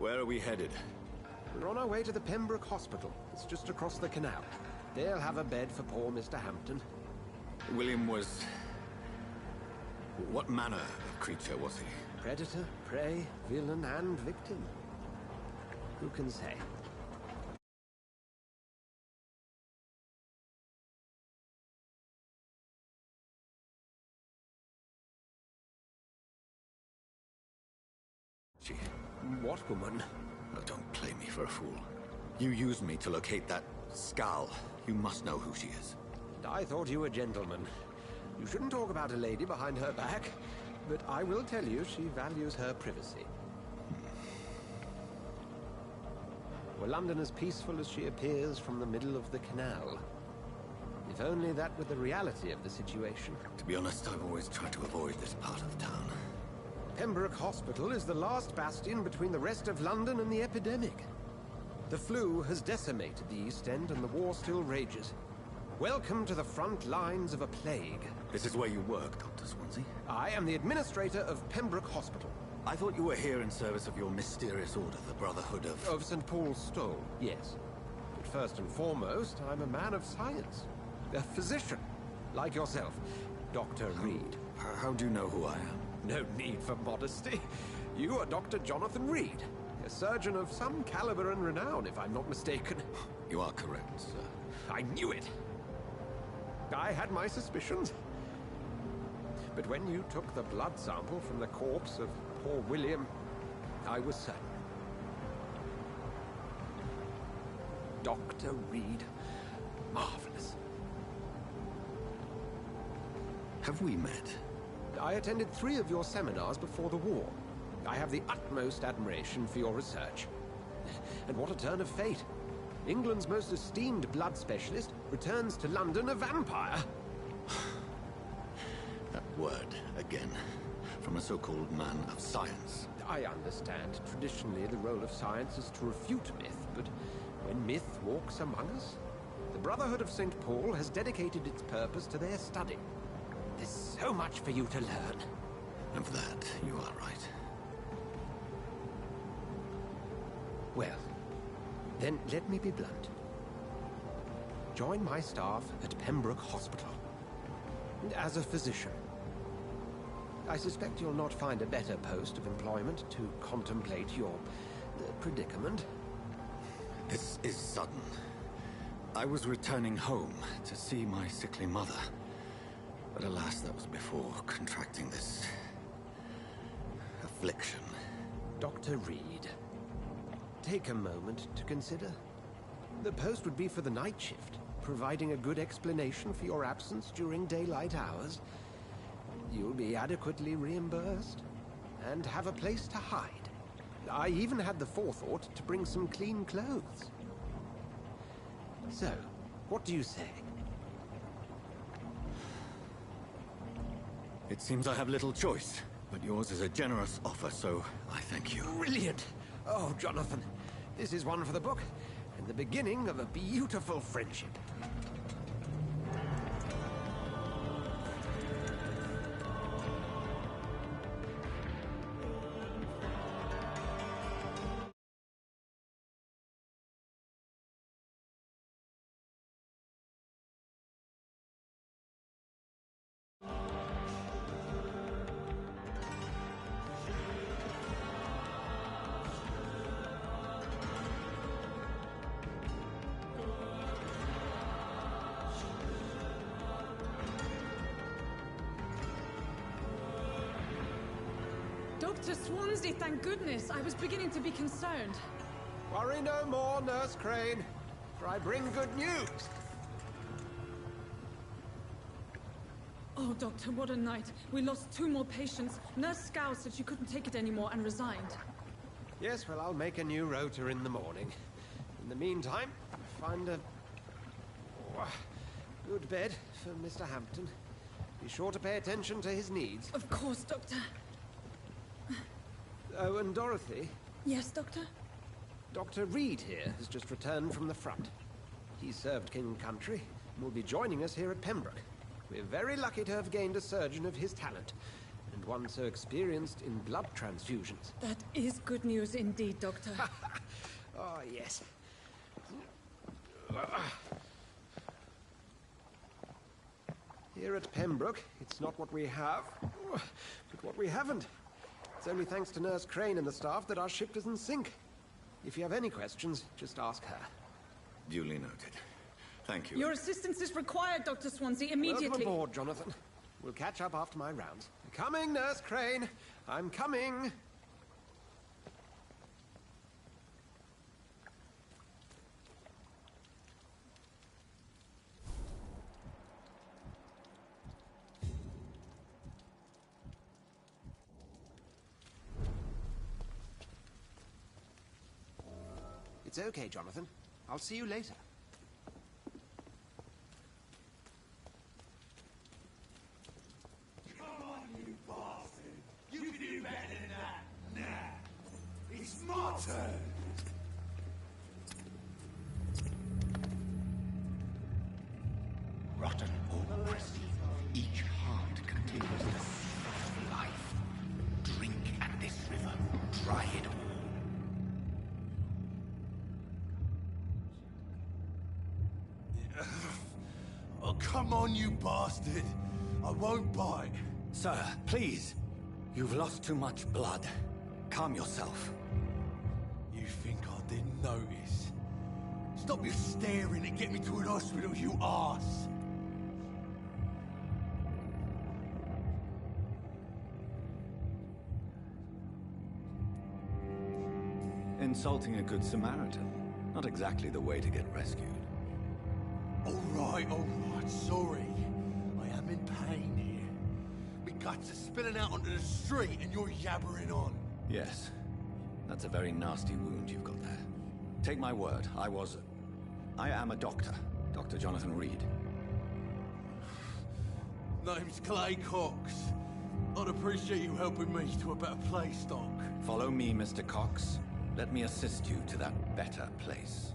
Where are we headed? We're on our way to the Pembroke Hospital. It's just across the canal. They'll have a bed for poor Mr. Hampton. William was... What manner of creature was he? Predator, prey, villain, and victim. Who can say? She... What woman? Oh, don't play me for a fool. You used me to locate that skull. You must know who she is. I thought you a gentleman. You shouldn't talk about a lady behind her back, but I will tell you she values her privacy. Were London as peaceful as she appears from the middle of the canal? If only that were the reality of the situation. To be honest, I've always tried to avoid this part of town. Pembroke Hospital is the last bastion between the rest of London and the epidemic. The flu has decimated the East End and the war still rages. Welcome to the front lines of a plague. This is where you work, Dr. Swansea? I am the administrator of Pembroke Hospital. I thought you were here in service of your mysterious order, the Brotherhood of... Of St. Paul's Stole, yes. But first and foremost, I'm a man of science. A physician, like yourself, Dr. Reed. How do you know who I am? No need for modesty. You are Dr. Jonathan Reed, a surgeon of some caliber and renown, if I'm not mistaken. You are correct, sir. I knew it. I had my suspicions. But when you took the blood sample from the corpse of poor William, I was certain. Dr. Reed. Marvelous. Have we met? I attended 3 of your seminars before the war. I have the utmost admiration for your research. And what a turn of fate. England's most esteemed blood specialist returns to London a vampire. That word, again, from a so-called man of science. I understand. Traditionally, the role of science is to refute myth, but when myth walks among us, the Brotherhood of St. Paul has dedicated its purpose to their study. There's so much for you to learn. And for that, you are right. Well, then let me be blunt. Join my staff at Pembroke Hospital. As a physician. I suspect you'll not find a better post of employment to contemplate your predicament. This is sudden. I was returning home to see my sickly mother. But alas, that was before contracting this... affliction. Dr. Reed, take a moment to consider. The post would be for the night shift, providing a good explanation for your absence during daylight hours. You'll be adequately reimbursed, and have a place to hide. I even had the forethought to bring some clean clothes. So, what do you say? It seems I have little choice, but yours is a generous offer, so I thank you. Brilliant! Oh, Jonathan, this is one for the book, and the beginning of a beautiful friendship. Dr. Swansea, thank goodness. I was beginning to be concerned. Worry no more, Nurse Crane, for I bring good news. Oh, Doctor, what a night. We lost 2 more patients. Nurse Scow said she couldn't take it anymore and resigned. Yes, well, I'll make a new rota in the morning. In the meantime, find a good bed for Mr. Hampton. Be sure to pay attention to his needs. Of course, Doctor. Oh, and Dorothy? Yes, Doctor? Dr. Reed here has just returned from the front. He served King and Country and will be joining us here at Pembroke. We're very lucky to have gained a surgeon of his talent. And and one so experienced in blood transfusions. That is good news indeed, Doctor. Oh, yes. Here at Pembroke, it's not what we have, but what we haven't. It's only thanks to Nurse Crane and the staff that our ship doesn't sink. If you have any questions, just ask her. Duly noted. Thank you. Your assistance is required, Dr. Swansea, immediately. Welcome aboard, Jonathan. We'll catch up after my rounds. Coming, Nurse Crane. I'm coming. It's okay, Jonathan. I'll see you later. Come on, you bastard! You can do better than that! Nah! It's my turn! Rotten or pristine, each heart contains the seed of life. Drink at this river, try it all. Oh, come on, you bastard! I won't bite. Sir, please. You've lost too much blood. Calm yourself. You think I didn't notice? Stop your staring and get me to an hospital, you arse! Insulting a good Samaritan. Not exactly the way to get rescued. All right, sorry. I am in pain here. My guts are spilling out onto the street and you're yabbering on. Yes. That's a very nasty wound you've got there. Take my word, I am a doctor. Dr. Jonathan Reed. Name's Clay Cox. I'd appreciate you helping me to a better place, Doc. Follow me, Mr. Cox. Let me assist you to that better place.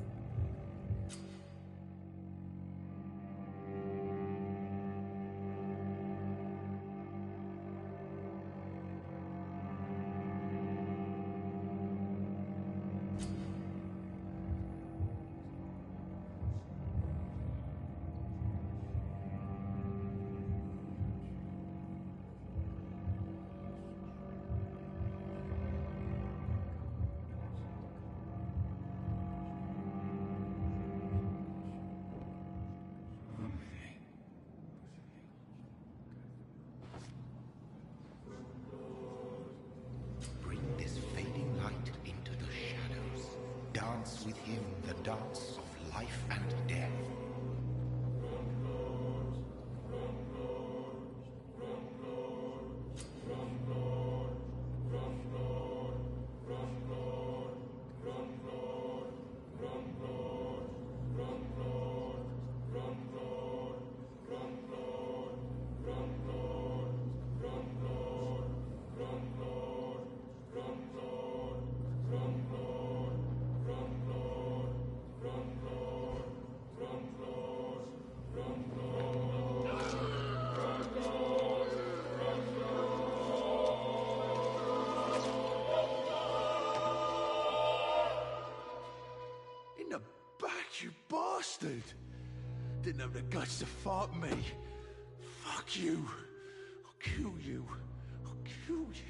Bring this fading light into the shadows. Dance with him the dance of life and death. In the back, you bastard! Didn't have the guts to fight me. Fuck you. I'll kill you. I'll kill you.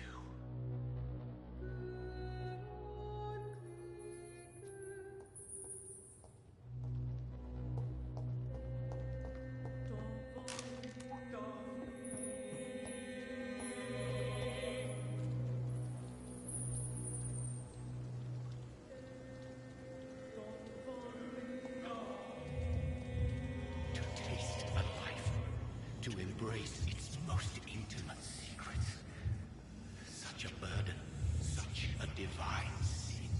To taste a life, to embrace its most intimate secrets. Such a burden, such a divine sin.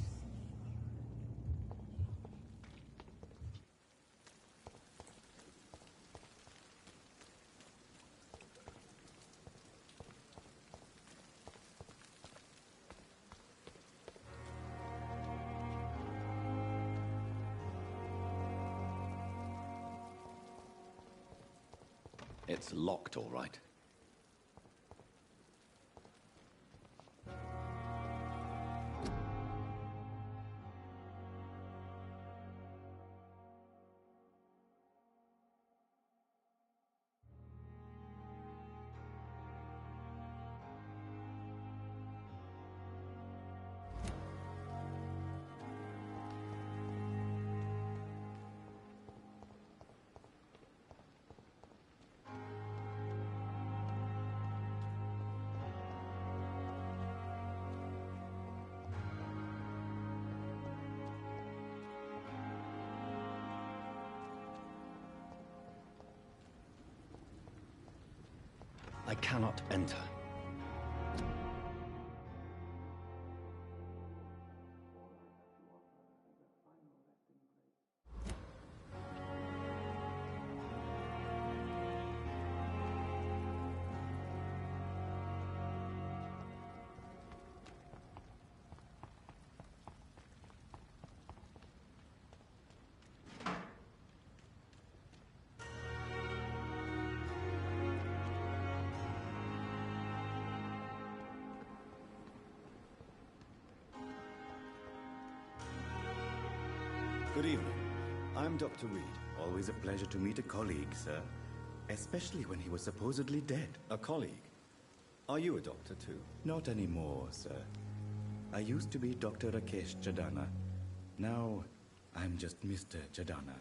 It's locked, all right. I cannot enter. Good evening. I'm Dr. Reed. Always a pleasure to meet a colleague, sir. Especially when he was supposedly dead. A colleague? Are you a doctor too? Not anymore, sir. I used to be Dr. Rakesh Chadana. Now, I'm just Mr. Chadana,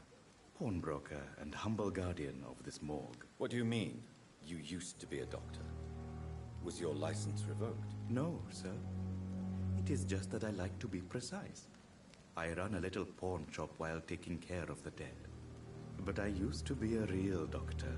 pawnbroker and humble guardian of this morgue. What do you mean, you used to be a doctor? Was your license revoked? No, sir. It is just that I like to be precise. I run a little pawn shop while taking care of the dead. But I used to be a real doctor.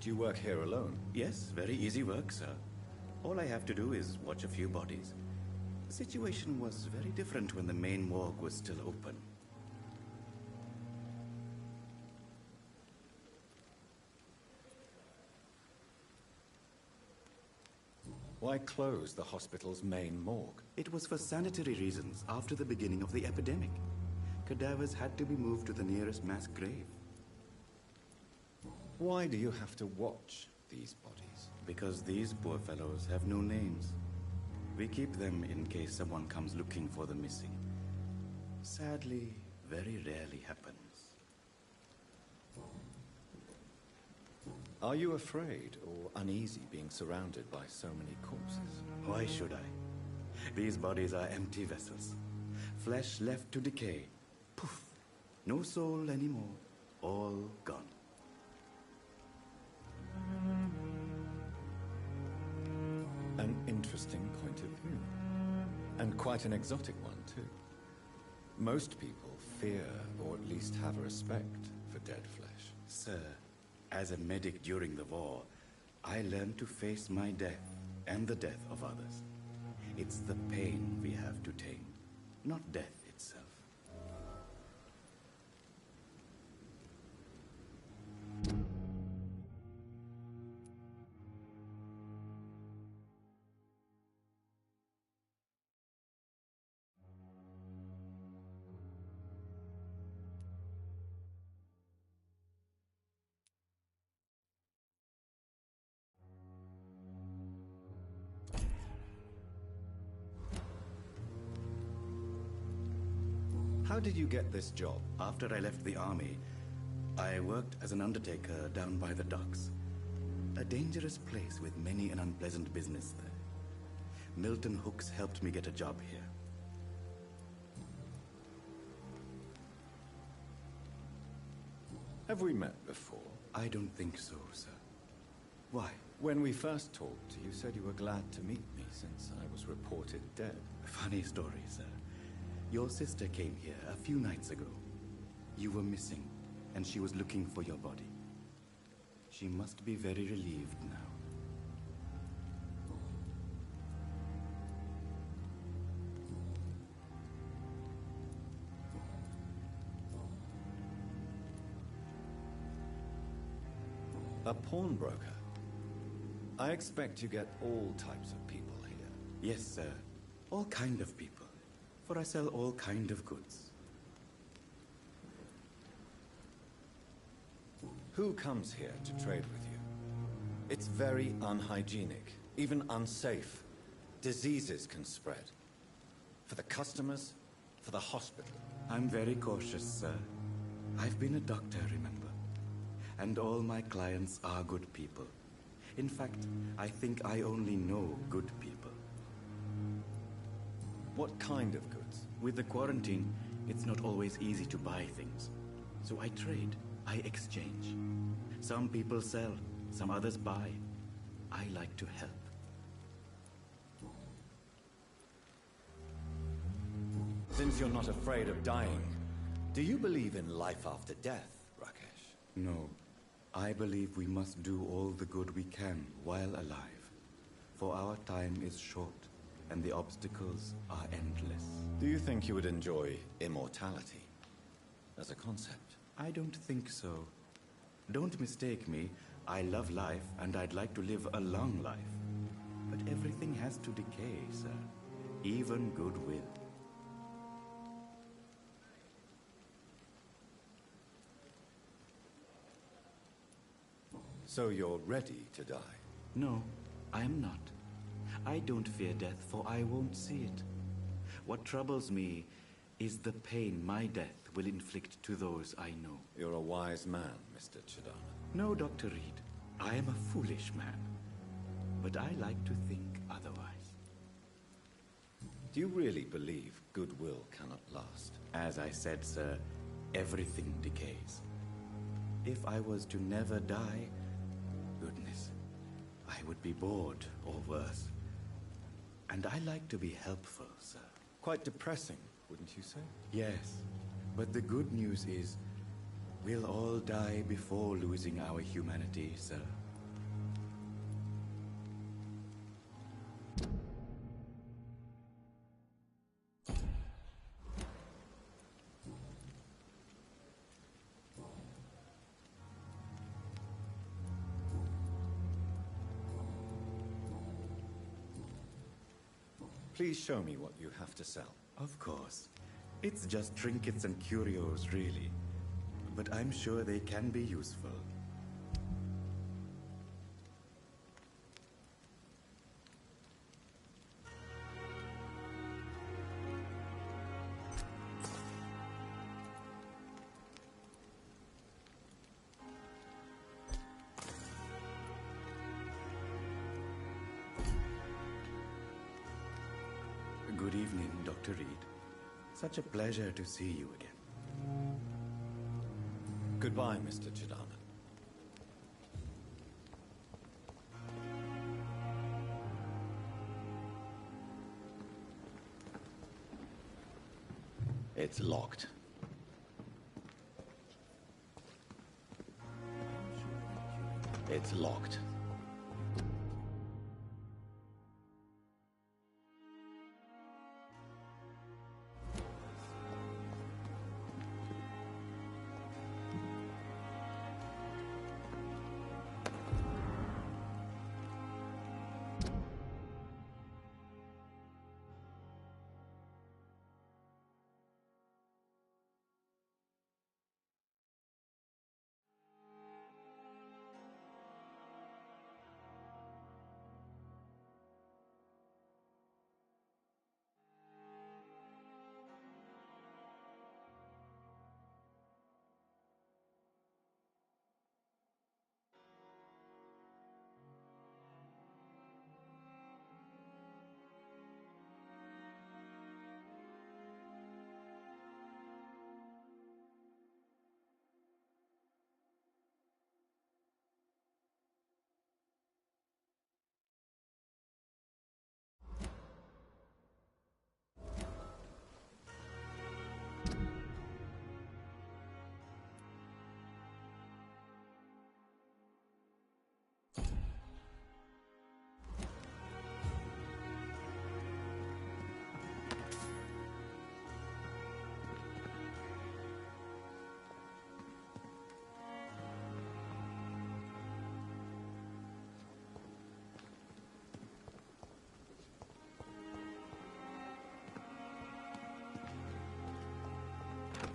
Do you work here alone? Yes, very easy work, sir. All I have to do is watch a few bodies. The situation was very different when the main morgue was still open. Why close the hospital's main morgue? It was for sanitary reasons after the beginning of the epidemic. Cadavers had to be moved to the nearest mass grave. Why do you have to watch these bodies? Because these poor fellows have no names. We keep them in case someone comes looking for the missing. Sadly, very rarely happens. Are you afraid or uneasy being surrounded by so many corpses? Why should I? These bodies are empty vessels. Flesh left to decay. Poof. No soul anymore. All gone. An interesting point of view. And quite an exotic one, too. Most people fear, or at least have a respect, for dead flesh. Sir, as a medic during the war, I learned to face my death and the death of others. It's the pain we have to tame, not death itself. How did you get this job? After I left the army, I worked as an undertaker down by the docks. A dangerous place with many an unpleasant business there. Milton Hooks helped me get a job here. Have we met before? I don't think so, sir. Why? When we first talked, you said you were glad to meet me since I was reported dead. Funny story, sir. Your sister came here a few nights ago. You were missing, and she was looking for your body. She must be very relieved now. A pawnbroker? I expect you get all types of people here. Yes, sir. All kind of people. For I sell all kind of goods. Who comes here to trade with you? It's very unhygienic, even unsafe. Diseases can spread. For the customers, for the hospital. I'm very cautious, sir. I've been a doctor, remember? And all my clients are good people. In fact, I think I only know good people. What kind of goods? With the quarantine, it's not always easy to buy things. So I trade, I exchange. Some people sell, some others buy. I like to help. Since you're not afraid of dying, do you believe in life after death, Rakesh? No. I believe we must do all the good we can while alive. For our time is short, and the obstacles are endless. Do you think you would enjoy immortality as a concept? I don't think so. Don't mistake me. I love life, and I'd like to live a long life. But everything has to decay, sir. Even goodwill. So you're ready to die? No, I'm not. I don't fear death, for I won't see it. What troubles me is the pain my death will inflict to those I know. You're a wise man, Mr. Chidana. No, Dr. Reed. I am a foolish man. But I like to think otherwise. Do you really believe goodwill cannot last? As I said, sir, everything decays. If I was to never die, goodness, I would be bored or worse. And I like to be helpful, sir. Quite depressing, wouldn't you say? Yes, but the good news is, we'll all die before losing our humanity, sir. Please show me what you have to sell. Of course. It's just trinkets and curios, really. But I'm sure they can be useful. Good evening, Dr. Reed. Such a pleasure to see you again. Goodbye, Mr. Chidana. It's locked. It's locked.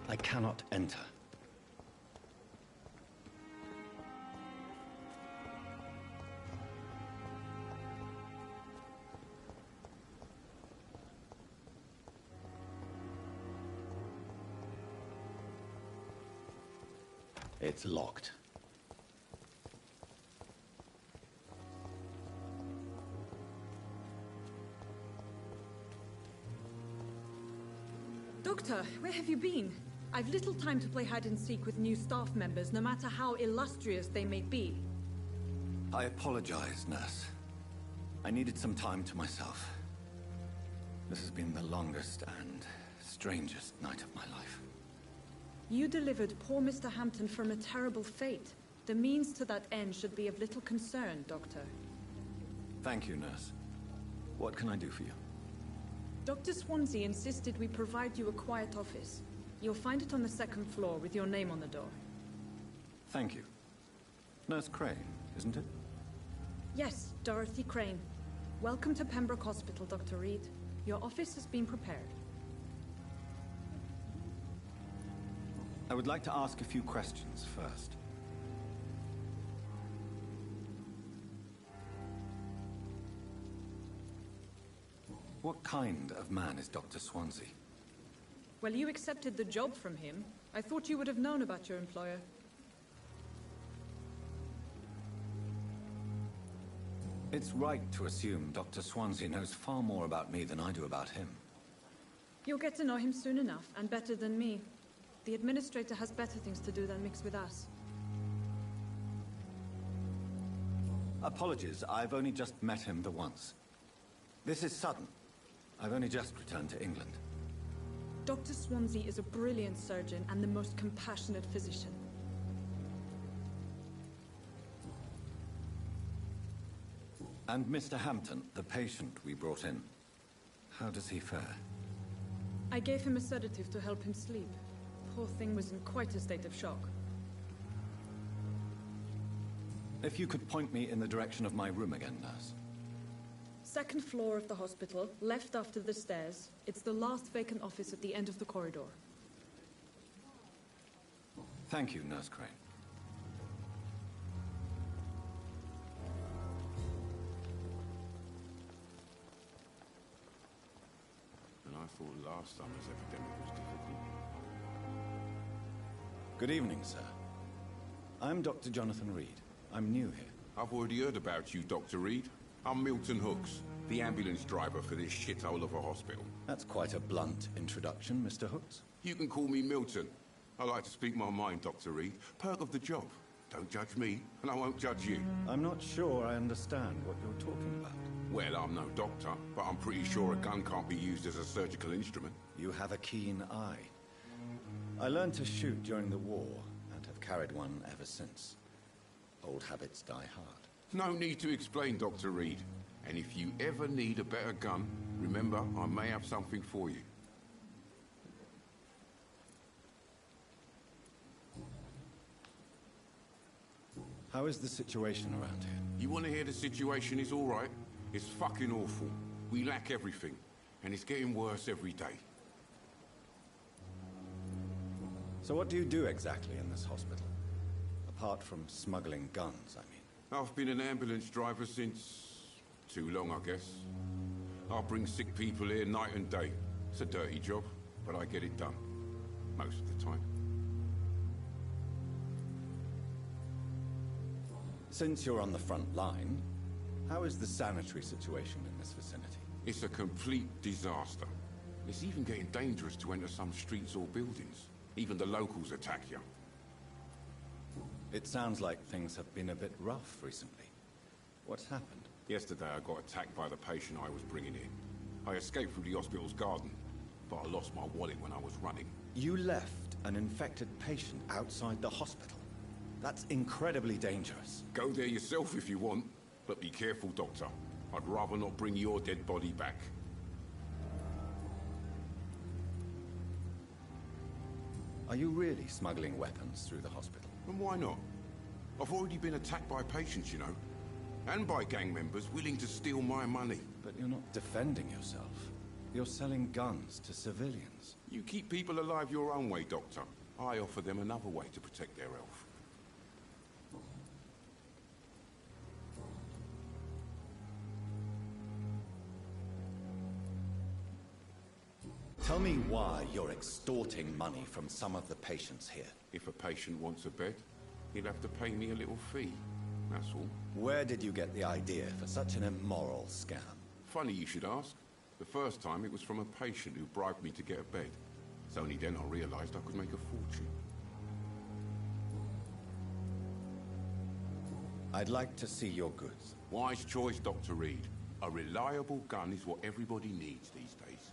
I cannot enter. It's locked. Doctor, where have you been? I've little time to play hide and seek with new staff members, no matter how illustrious they may be. I apologize, nurse. I needed some time to myself. This has been the longest and strangest night of my life. You delivered poor Mr. Hampton from a terrible fate. The means to that end should be of little concern, Doctor. Thank you, nurse. What can I do for you? Dr. Swansea insisted we provide you a quiet office. You'll find it on the second floor with your name on the door. Thank you. Nurse Crane, isn't it? Yes, Dorothy Crane. Welcome to Pembroke Hospital, Dr. Reed. Your office has been prepared. I would like to ask a few questions first. What kind of man is Dr. Swansea? Well, you accepted the job from him. I thought you would have known about your employer. It's right to assume Dr. Swansea knows far more about me than I do about him. You'll get to know him soon enough, and better than me. The administrator has better things to do than mix with us. Apologies, I've only just met him the once. This is sudden. I've only just returned to England. Dr. Swansea is a brilliant surgeon and the most compassionate physician. And Mr. Hampton, the patient we brought in, how does he fare? I gave him a sedative to help him sleep. Poor thing was in quite a state of shock. If you could point me in the direction of my room again, nurse. Second floor of the hospital, left after the stairs. It's the last vacant office at the end of the corridor. Thank you, Nurse Crane. And I thought last summer's epidemic was difficult. Good evening, sir. I'm Dr. Jonathan Reed. I'm new here. I've already heard about you, Dr. Reed. I'm Milton Hooks, the ambulance driver for this shithole of a hospital. That's quite a blunt introduction, Mr. Hooks. You can call me Milton. I like to speak my mind, Dr. Reed. Perk of the job. Don't judge me, and I won't judge you. I'm not sure I understand what you're talking about. Well, I'm no doctor, but I'm pretty sure a gun can't be used as a surgical instrument. You have a keen eye. I learned to shoot during the war, and have carried one ever since. Old habits die hard. No need to explain, Dr. Reed. And if you ever need a better gun, remember, I may have something for you. How is the situation around here? You want to hear the situation is all right? It's fucking awful. We lack everything, and it's getting worse every day. So what do you do exactly in this hospital? Apart from smuggling guns, I mean. I've been an ambulance driver since... too long, I guess. I bring sick people here night and day. It's a dirty job, but I get it done. Most of the time. Since you're on the front line, how is the sanitary situation in this vicinity? It's a complete disaster. It's even getting dangerous to enter some streets or buildings. Even the locals attack you. It sounds like things have been a bit rough recently. What's happened? Yesterday I got attacked by the patient I was bringing in. I escaped through the hospital's garden, but I lost my wallet when I was running. You left an infected patient outside the hospital? That's incredibly dangerous. Go there yourself if you want, but be careful, Doctor. I'd rather not bring your dead body back. Are you really smuggling weapons through the hospital? And why not? I've already been attacked by patients, you know. And by gang members willing to steal my money. But you're not defending yourself. You're selling guns to civilians. You keep people alive your own way, Doctor. I offer them another way to protect their health. Tell me why you're extorting money from some of the patients here. If a patient wants a bed, he'll have to pay me a little fee. That's all. Where did you get the idea for such an immoral scam? Funny you should ask. The first time it was from a patient who bribed me to get a bed. It's only then I realized I could make a fortune. I'd like to see your goods. Wise choice, Dr. Reed. A reliable gun is what everybody needs these days.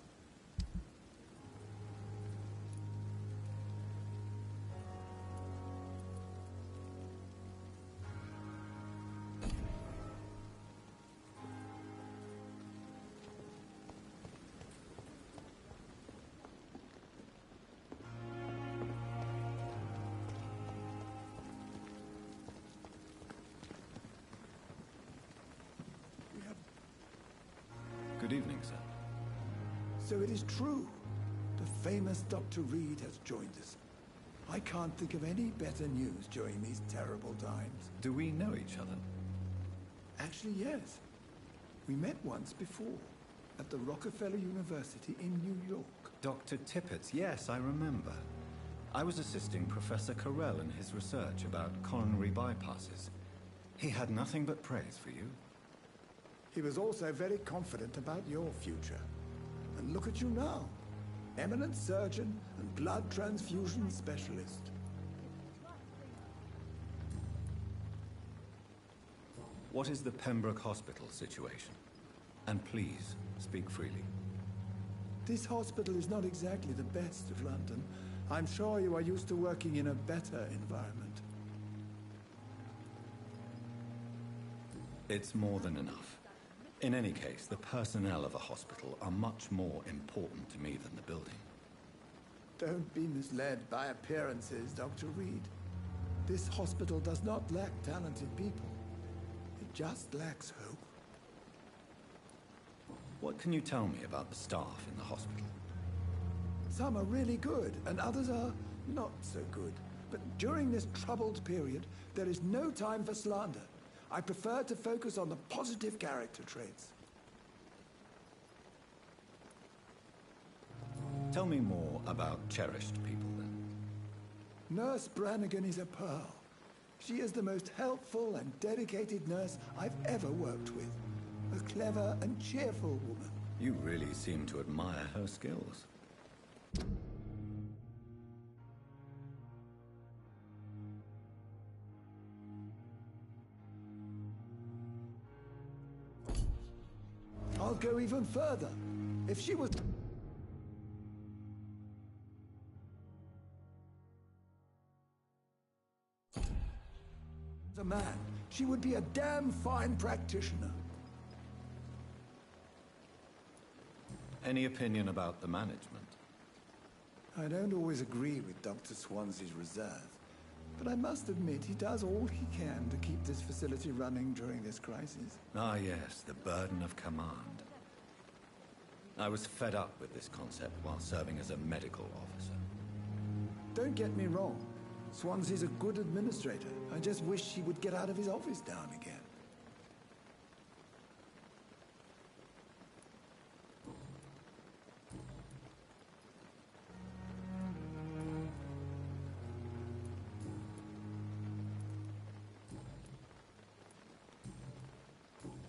So it is true. The famous Dr. Reed has joined us. I can't think of any better news during these terrible times. Do we know each other? Actually, yes. We met once before, at the Rockefeller University in New York. Dr. Tippett, yes, I remember. I was assisting Professor Carell in his research about coronary bypasses. He had nothing but praise for you. He was also very confident about your future. And look at you now. Eminent surgeon and blood transfusion specialist. What is the Pembroke Hospital situation? And please, speak freely. This hospital is not exactly the best of London. I'm sure you are used to working in a better environment. It's more than enough. In any case, the personnel of a hospital are much more important to me than the building. Don't be misled by appearances, Dr. Reed. This hospital does not lack talented people. It just lacks hope. What can you tell me about the staff in the hospital? Some are really good, and others are not so good. But during this troubled period, there is no time for slander. I prefer to focus on the positive character traits. Tell me more about cherished people, then. Nurse Brannigan is a pearl. She is the most helpful and dedicated nurse I've ever worked with. A clever and cheerful woman. You really seem to admire her skills. I'll go even further. If she was a man, she would be a damn fine practitioner. Any opinion about the management? I don't always agree with Dr. Swansea's reserve, but I must admit he does all he can to keep this facility running during this crisis. Ah, yes, the burden of command. I was fed up with this concept while serving as a medical officer. Don't get me wrong. Swansea's a good administrator. I just wish he would get out of his office now and again.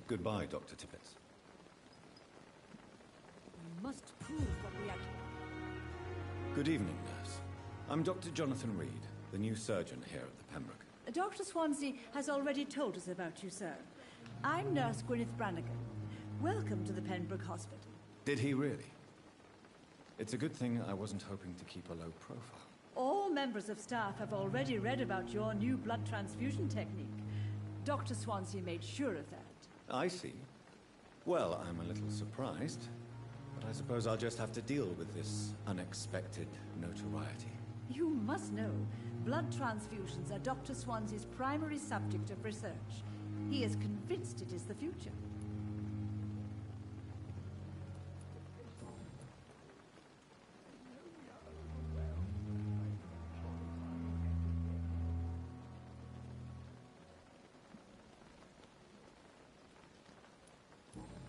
Goodbye, Dr. Tippett. We must prove what we are. Good evening, nurse. I'm Dr. Jonathan Reed, the new surgeon here at the Pembroke. Dr. Swansea has already told us about you, sir. I'm Nurse Gwyneth Brannigan. Welcome to the Pembroke Hospital. Did he really? It's a good thing I wasn't hoping to keep a low profile. All members of staff have already read about your new blood transfusion technique. Dr. Swansea made sure of that. I see. Well, I'm a little surprised, but I suppose I'll just have to deal with this unexpected notoriety. You must know, blood transfusions are Dr. Swansea's primary subject of research. He is convinced it is the future.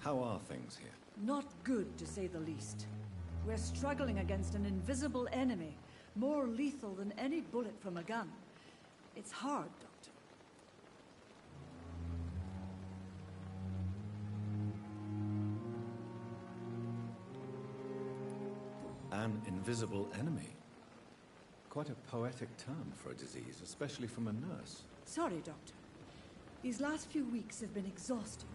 How are things here? Not good, to say the least. We're struggling against an invisible enemy, more lethal than any bullet from a gun. It's hard, Doctor. An invisible enemy? Quite a poetic term for a disease, especially from a nurse. Sorry, Doctor. These last few weeks have been exhausting.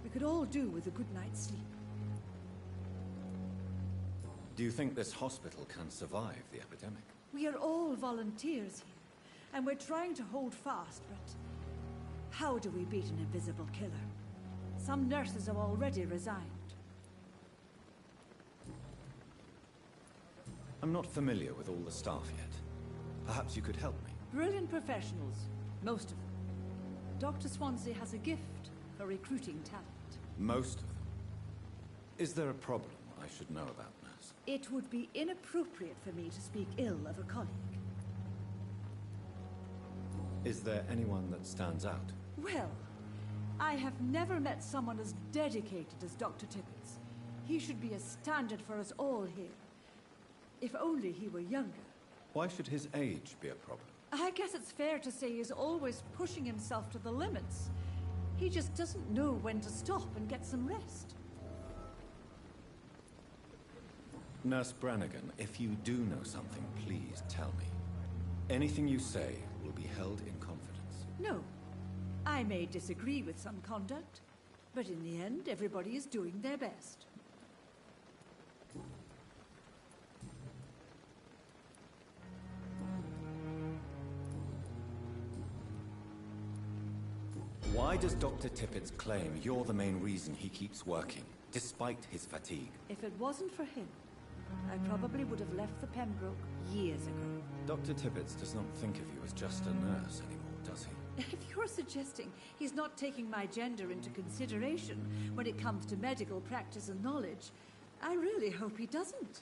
We could all do with a good night's sleep. Do you think this hospital can survive the epidemic? We are all volunteers here, and we're trying to hold fast, but how do we beat an invisible killer? Some nurses have already resigned. I'm not familiar with all the staff yet. Perhaps you could help me. Brilliant professionals, most of them. Dr. Swansea has a gift for recruiting talent. Most of them. Is there a problem I should know about, nurse? It would be inappropriate for me to speak ill of a colleague. Is there anyone that stands out? Well, I have never met someone as dedicated as Dr. Tippett. He should be a standard for us all here. If only he were younger. Why should his age be a problem? I guess it's fair to say he's always pushing himself to the limits. He just doesn't know when to stop and get some rest. Nurse Brannigan, if you do know something, please tell me. Anything you say will be held in confidence. No. I may disagree with some conduct, but in the end, everybody is doing their best. Why does Dr. Tippett claim you're the main reason he keeps working, despite his fatigue? If it wasn't for him, I probably would have left the Pembroke years ago. Dr. Tippett does not think of you as just a nurse anymore, does he? If you're suggesting he's not taking my gender into consideration when it comes to medical practice and knowledge, I really hope he doesn't.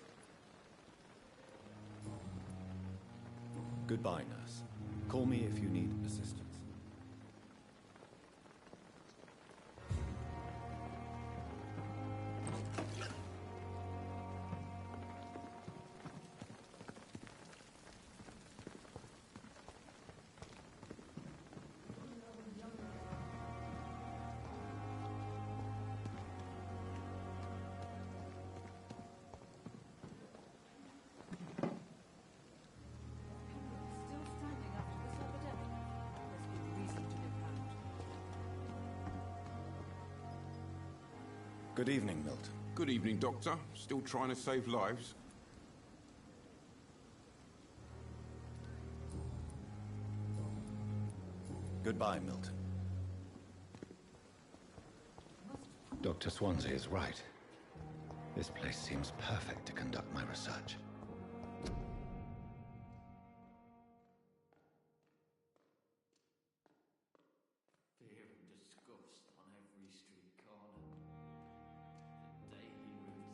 Goodbye, nurse. Call me if you need assistance. Good evening, Milton. Good evening, Doctor. Still trying to save lives? Goodbye, Milton. Dr. Swansea is right. This place seems perfect to conduct my research. Fear and disgust on every street corner. The daily routine.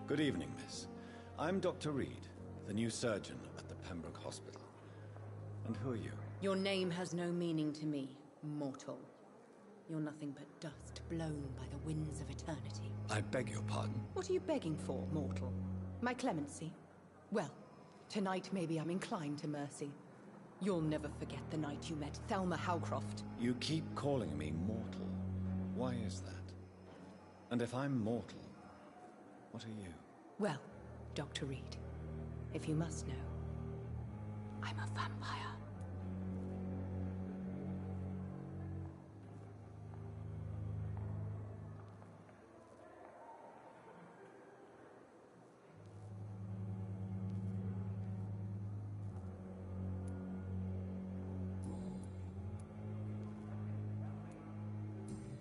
Good evening, miss. I'm Dr. Reed, the new surgeon at the Pembroke Hospital. And who are you? Your name has no meaning to me, mortal. You're nothing but dust blown by the winds of eternity. I beg your pardon? What are you begging for, mortal? My clemency? Well, tonight maybe I'm inclined to mercy. You'll never forget the night you met Thelma Howcroft. You keep calling me mortal. Why is that? And if I'm mortal, what are you? Well, Dr. Reed, if you must know, I'm a vampire.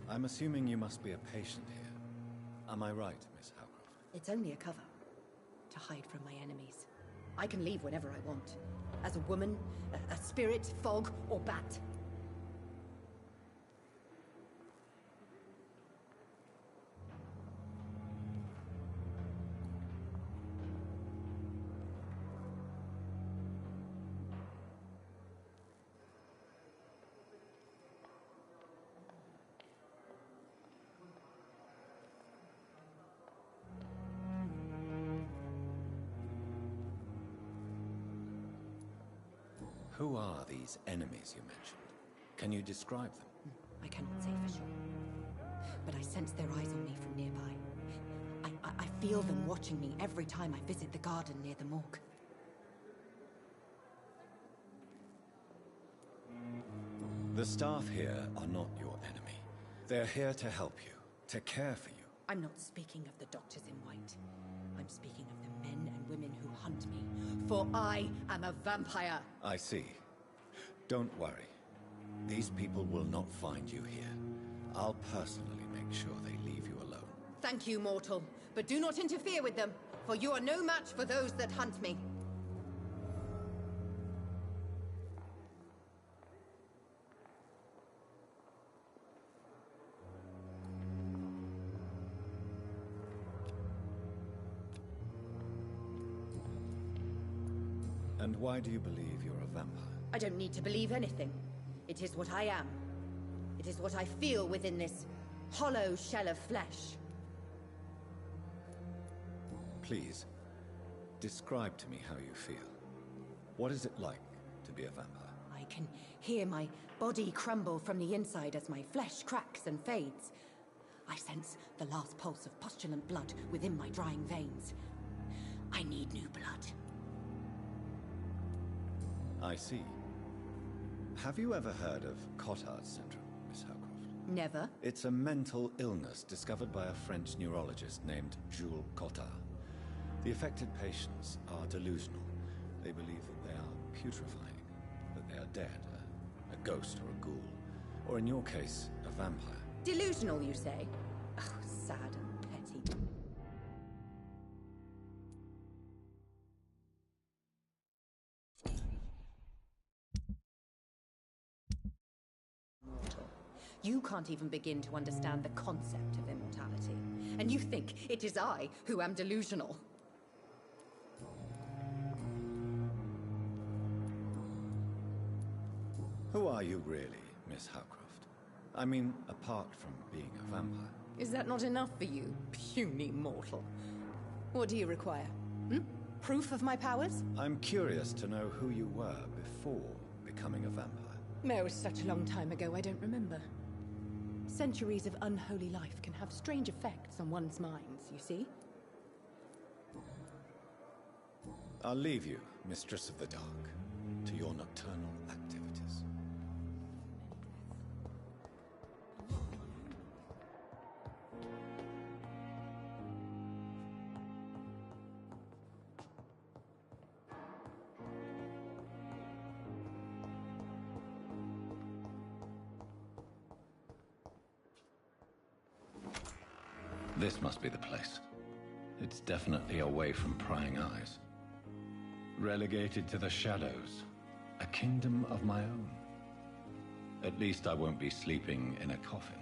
I'm assuming you must be a patient here. Am I right, Miss Howcroft? It's only a cover. To hide from my enemies. I can leave whenever I want. As a woman, a spirit, fog, or bat. Who are these enemies you mentioned? Can you describe them? I cannot say for sure. But I sense their eyes on me from nearby. I feel them watching me every time I visit the garden near the morgue. The staff here are not your enemy. They're here to help you, to care for you. I'm not speaking of the doctors in white. I'm speaking of the men and women who hunt me. For I am a vampire. I see. Don't worry. These people will not find you here. I'll personally make sure they leave you alone. Thank you, mortal. But do not interfere with them, for you are no match for those that hunt me. And why do you believe you're a vampire? I don't need to believe anything. It is what I am. It is what I feel within this hollow shell of flesh. Please, describe to me how you feel. What is it like to be a vampire? I can hear my body crumble from the inside as my flesh cracks and fades. I sense the last pulse of postulant blood within my drying veins. I need new blood. I see. Have you ever heard of Cotard syndrome, Miss Howcroft? Never. It's a mental illness discovered by a French neurologist named Jules Cotard. The affected patients are delusional. They believe that they are putrefying, that they are dead, a ghost or a ghoul, or in your case, a vampire. Delusional, you say? Oh, sad and petty. You can't even begin to understand the concept of immortality. And you think it is I who am delusional. Who are you really, Miss Howcroft? I mean, apart from being a vampire. Is that not enough for you, puny mortal? What do you require? Proof of my powers? I'm curious to know who you were before becoming a vampire. It was such a long time ago, I don't remember. Centuries of unholy life can have strange effects on one's minds, you see? I'll leave you, Mistress of the Dark, to your nocturnal activities. This must be the place. It's definitely away from prying eyes. Relegated to the shadows. A kingdom of my own. At least I won't be sleeping in a coffin.